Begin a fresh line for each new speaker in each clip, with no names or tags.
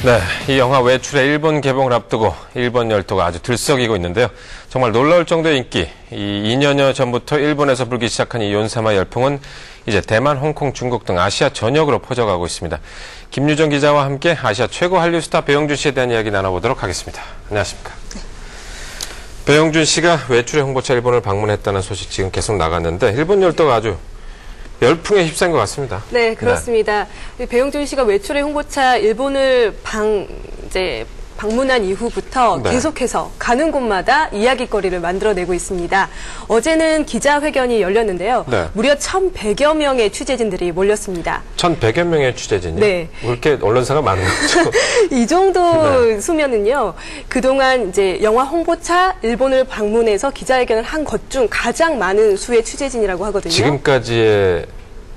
네, 이 영화 외출의 일본 개봉을 앞두고 일본 열도가 아주 들썩이고 있는데요. 정말 놀라울 정도의 인기, 이 2년여 전부터 일본에서 불기 시작한 이 연사마 열풍은 이제 대만, 홍콩, 중국 등 아시아 전역으로 퍼져가고 있습니다. 김유정 기자와 함께 아시아 최고 한류 스타 배용준 씨에 대한 이야기 나눠보도록 하겠습니다. 안녕하십니까. 네. 배용준 씨가 외출의 홍보차 일본을 방문했다는 소식 지금 계속 나갔는데 일본 열도가 아주 열풍에 휩싸인 것 같습니다.
네, 그렇습니다. 네. 배용준 씨가 외출의 홍보차 일본을 방문한 이후부터 네. 계속해서 가는 곳마다 이야깃거리를 만들어내고 있습니다. 어제는 기자회견이 열렸는데요. 네. 무려 1,100여 명의 취재진들이 몰렸습니다.
1,100여 명의 취재진이요?
네.
왜 이렇게 언론사가 많은 거죠?
이 정도 네. 수면은요. 그동안 이제 영화 홍보차 일본을 방문해서 기자회견을 한 것 중 가장 많은 수의 취재진이라고 하거든요.
지금까지의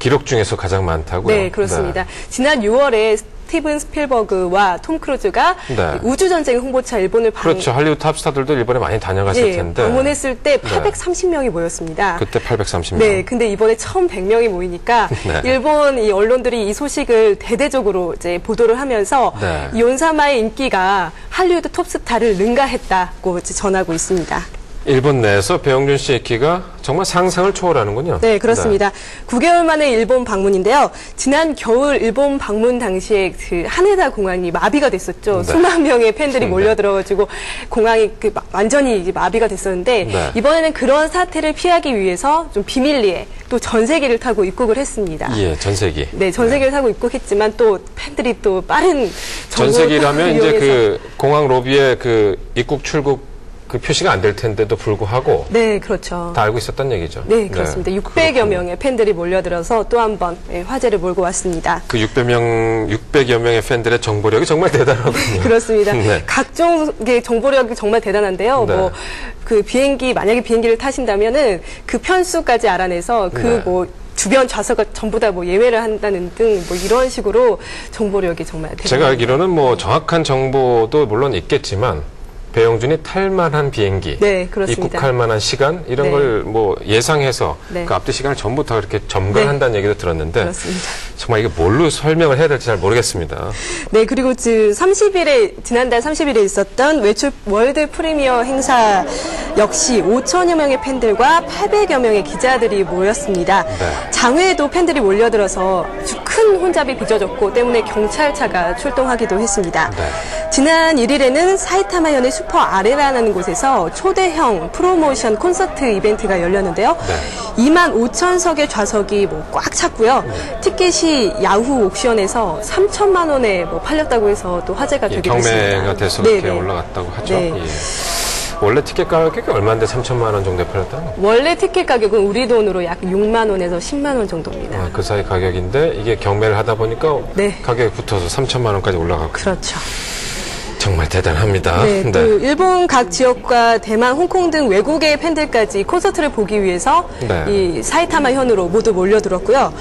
기록 중에서 가장 많다고요?
네, 그렇습니다. 네. 지난 6월에 스티븐 스필버그와 톰 크루즈가 네. 우주전쟁 홍보차 일본을
그렇죠. 할리우드 탑스타들도 일본에 많이 다녀갔을
네,
텐데.
방문했을 때 830명이 모였습니다.
그때 830명.
네, 근데 이번에 1,100명이 모이니까 네. 일본 이 언론들이 이 소식을 대대적으로 이제 보도를 하면서 네. 이 온사마의 인기가 할리우드 톱스타를 능가했다고 전하고 있습니다.
일본 내에서 배용준 씨의 인기가 정말 상상을 초월하는군요.
네, 그렇습니다. 네. 9개월 만에 일본 방문인데요. 지난 겨울 일본 방문 당시에 그 하네다 공항이 마비가 됐었죠. 네. 수만 명의 팬들이 몰려들어가지고 공항이 완전히 마비가 됐었는데 네. 이번에는 그런 사태를 피하기 위해서 좀 비밀리에 또 전세기를 타고 입국을 했습니다.
예, 전세기.
네, 전세기를 타고 입국했지만 또 팬들이 또 빠른
전세기라면 이제 그 공항 로비에 그 입국 출국 그 표시가 안 될 텐데도 불구하고
네, 그렇죠.
다 알고 있었단 얘기죠.
네, 그렇습니다. 네. 600여 명의 팬들이 몰려들어서 또 한 번 화제를 몰고 왔습니다.
그 600여 명의 팬들의 정보력이 정말 대단하군요.
그렇습니다. 네. 각종의 정보력이 정말 대단한데요. 네. 뭐 그 만약에 비행기를 타신다면은 그 편수까지 알아내서 그 네. 주변 좌석을 전부 다 예외를 한다는 등 이런 식으로 정보력이 정말 대단합니다.
제가 알기로는 정확한 정보도 물론 있겠지만 배용준이 탈만한 비행기,
네, 그렇습니다.
입국할 만한 시간 이런 네. 걸 예상해서
네.
그 앞뒤 시간을 전부 다 그렇게 점검한다는 네. 얘기도 들었는데
그렇습니다.
정말 이게 뭘로 설명을 해야 될지 잘 모르겠습니다.
네, 그리고 지난달 30일에 있었던 외출 월드 프리미어 행사 역시 5천여 명의 팬들과 800여 명의 기자들이 모였습니다. 네. 장외에도 팬들이 몰려들어서 아주 큰 혼잡이 빚어졌고 때문에 경찰차가 출동하기도 했습니다. 네. 지난 1일에는 사이타마현의 슈퍼 아레나라는 곳에서 초대형 프로모션 콘서트 이벤트가 열렸는데요. 네. 2만 5천석의 좌석이 꽉 찼고요. 네. 티켓이 야후 옥션에서 3천만 원에 팔렸다고 해서 또 화제가 되기도 했습니다.
경매가 돼서 그렇게 올라갔다고 하죠. 네. 예. 원래 티켓 가격이 얼마인데 3천만 원 정도에 팔렸다는?
원래 티켓 가격은 우리 돈으로 약 6만 원에서 10만 원 정도입니다.
그 사이 가격인데 이게 경매를 하다 보니까
네.
가격이 붙어서 3천만 원까지 올라가고.
그렇죠.
정말 대단합니다.
네, 또 일본 각 지역과 대만, 홍콩 등 외국의 팬들까지 콘서트를 보기 위해서 네. 이 사이타마 현으로 모두 몰려들었고요.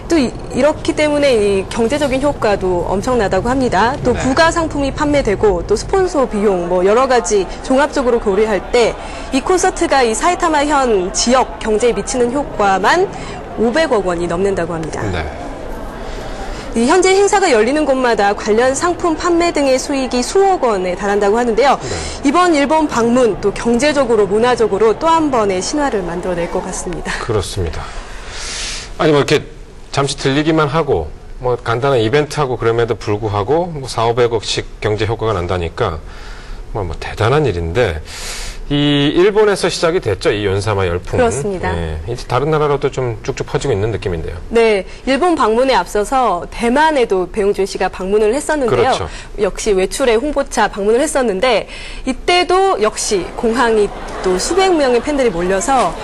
또 이렇기 때문에 이 경제적인 효과도 엄청나다고 합니다. 또 네. 부가 상품이 판매되고 또 스폰서 비용 여러 가지 종합적으로 고려할 때 이 콘서트가 이 사이타마 현 지역 경제에 미치는 효과만 500억 원이 넘는다고 합니다. 네. 현재 행사가 열리는 곳마다 관련 상품 판매 등의 수익이 수억 원에 달한다고 하는데요. 네. 이번 일본 방문 또 경제적으로 문화적으로 또 한 번의 신화를 만들어낼 것 같습니다.
그렇습니다. 아니 이렇게 잠시 들리기만 하고 간단한 이벤트하고 그럼에도 불구하고 400~500억씩 경제 효과가 난다니까 대단한 일인데 이 일본에서 시작이 됐죠. 이 연사마 열풍.
그렇습니다.
예, 이제 다른 나라로도 좀 쭉쭉 퍼지고 있는 느낌인데요.
네, 일본 방문에 앞서서 대만에도 배용준 씨가 방문을 했었는데요.
그렇죠.
역시 외출의 홍보차 방문을 했었는데 이때도 역시 공항이 또 수백 명의 팬들이 몰려서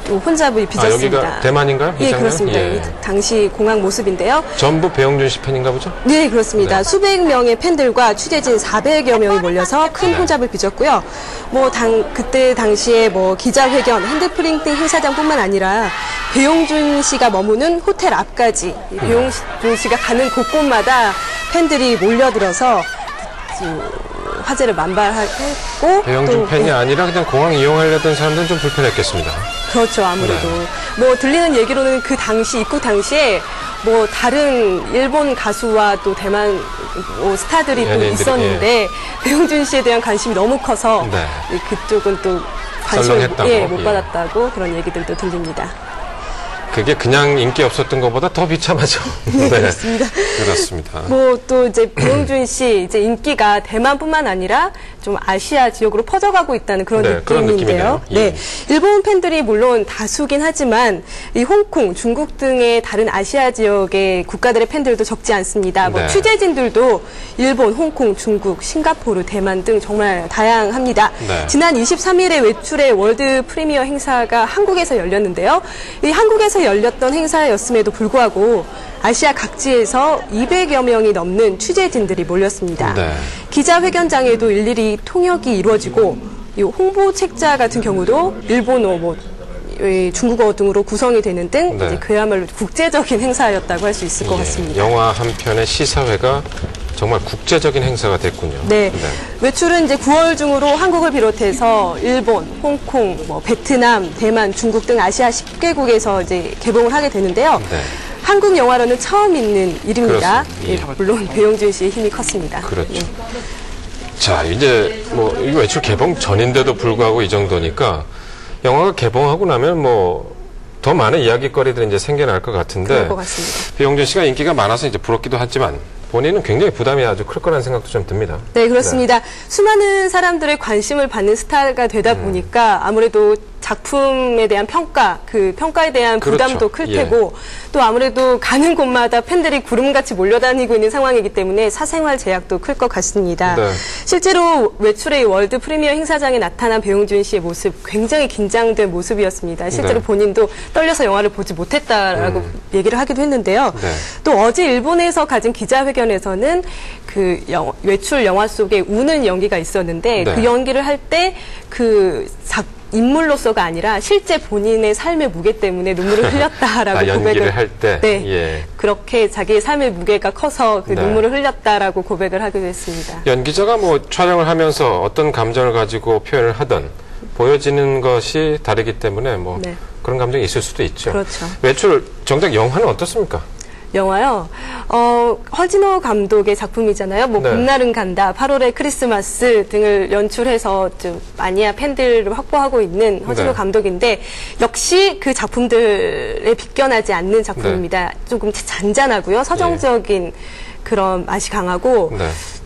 혼잡이 빚었습니다.
여기가 대만인가요?
예, 그렇습니다. 예. 당시 공항 모습인데요.
전부 배용준 씨 팬인가 보죠?
네, 그렇습니다. 네. 수백 명의 팬들과 취재진 400여 명이 몰려서 큰 혼잡을 빚었고요. 그때 당시에 기자회견, 핸드프린팅 행사장뿐만 아니라 배용준 씨가 머무는 호텔 앞까지 배용준 씨가 가는 곳곳마다 팬들이 몰려들어서 화제를 만발했고
배용준 팬이 아니라 그냥 공항 이용하려던 사람들은 좀 불편했겠습니다.
그렇죠, 아무래도. 네. 들리는 얘기로는 그 당시 입국 당시에 뭐 다른 일본 가수와 또 대만 뭐 스타들이 또 있었는데 예. 배용준 씨에 대한 관심이 너무 커서 네. 그쪽은 또 관심을 못 받았다고 그런 얘기들도 들립니다.
그게 그냥 인기 없었던 것보다 더 비참하죠.
네, 그렇습니다.
그렇습니다.
뭐 또 이제 배용준 씨 이제 인기가 대만뿐만 아니라 좀 아시아 지역으로 퍼져가고 있다는 그런
네,
느낌인데요.
예.
네, 일본 팬들이 물론 다수긴 하지만 이 홍콩, 중국 등의 다른 아시아 지역의 국가들의 팬들도 적지 않습니다. 뭐 취재진들도 일본, 홍콩, 중국, 싱가포르, 대만 등 정말 다양합니다. 네. 지난 23일에 외출의 월드 프리미어 행사가 한국에서 열렸는데요. 이 한국에서 열렸던 행사였음에도 불구하고 아시아 각지에서 200여 명이 넘는 취재진들이 몰렸습니다. 네. 기자회견장에도 일일이 통역이 이루어지고 이 홍보책자 같은 경우도 일본어, 뭐 중국어 등으로 구성이 되는 등 이제 그야말로 국제적인 행사였다고 할 수 있을 것 같습니다.
영화 한 편의 시사회가 정말 국제적인 행사가 됐군요.
네. 외출은 이제 9월 중으로 한국을 비롯해서 일본, 홍콩, 뭐 베트남, 대만, 중국 등 아시아 10개국에서 이제 개봉을 하게 되는데요. 네. 한국 영화로는 처음 있는 일입니다. 예, 물론 배용준 씨의 힘이 컸습니다.
그렇죠. 네. 자, 이제 뭐 이거 외출 개봉 전인데도 불구하고 이 정도니까 영화가 개봉하고 나면 뭐 더 많은 이야기거리들이 이제 생겨날 것 같은데.
그럴 것 같습니다.
배용준 씨가 인기가 많아서 이제 부럽기도 하지만 본인은 굉장히 부담이 아주 클 거라는 생각도 좀 듭니다.
네, 그렇습니다. 네. 수많은 사람들의 관심을 받는 스타가 되다 보니까 아무래도 작품에 대한 평가, 그 평가에 대한 부담도 클 테고 또 아무래도 가는 곳마다 팬들이 구름같이 몰려다니고 있는 상황이기 때문에 사생활 제약도 클 것 같습니다. 네. 실제로 외출의 월드 프리미어 행사장에 나타난 배용준 씨의 모습 굉장히 긴장된 모습이었습니다. 실제로 본인도 떨려서 영화를 보지 못했다라고 얘기를 하기도 했는데요. 또 어제 일본에서 가진 기자회견에서는 그 외출 영화 속에 우는 연기가 있었는데 그 연기를 할 때 그 인물로서가 아니라 실제 본인의 삶의 무게 때문에 눈물을 흘렸다라고
연기를 할 때
그렇게 자기의 삶의 무게가 커서 그 눈물을 흘렸다라고 고백을 하기도 했습니다.
연기자가 뭐 촬영을 하면서 어떤 감정을 가지고 표현을 하든 보여지는 것이 다르기 때문에 뭐 그런 감정이 있을 수도 있죠.
그렇죠.
외출 정작 영화는 어떻습니까?
영화요. 허진호 감독의 작품이잖아요. 뭐 봄날은 간다, 8월의 크리스마스 등을 연출해서 좀 마니아 팬들을 확보하고 있는 허진호 감독인데 역시 그 작품들에 비껴나지 않는 작품입니다. 조금 잔잔하고요. 서정적인 그런 맛이 강하고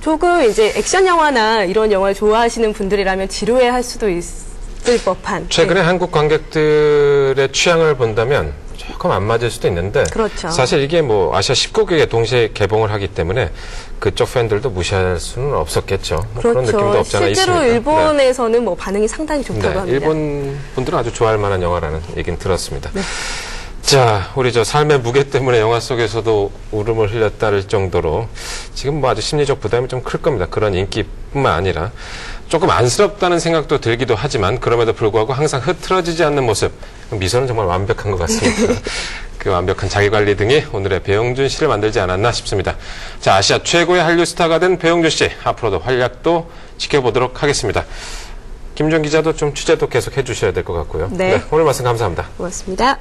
조금 이제 액션 영화나 이런 영화를 좋아하시는 분들이라면 지루해할 수도 있을 법한.
최근에 한국 관객들의 취향을 본다면 조금 안 맞을 수도 있는데 사실 이게 뭐 아시아 19개국에 동시에 개봉을 하기 때문에 그쪽 팬들도 무시할 수는 없었겠죠. 뭐 그런 느낌도 없잖아 있습니다.
실제로 일본에서는 뭐 반응이 상당히 좋다고 합니다.
일본 분들은 아주 좋아할 만한 영화라는 얘기는 들었습니다. 자, 우리 저 삶의 무게 때문에 영화 속에서도 울음을 흘렸다를 정도로 지금 뭐 아주 심리적 부담이 좀 클 겁니다. 그런 인기뿐만 아니라 조금 안쓰럽다는 생각도 들기도 하지만 그럼에도 불구하고 항상 흐트러지지 않는 모습, 미소는 정말 완벽한 것 같습니다. 그 완벽한 자기관리 등이 오늘의 배용준 씨를 만들지 않았나 싶습니다. 자, 아시아 최고의 한류 스타가 된 배용준 씨, 앞으로도 활약도 지켜보도록 하겠습니다. 김주영 기자도 좀 취재도 계속 해주셔야 될 것 같고요. 오늘 말씀 감사합니다.
고맙습니다.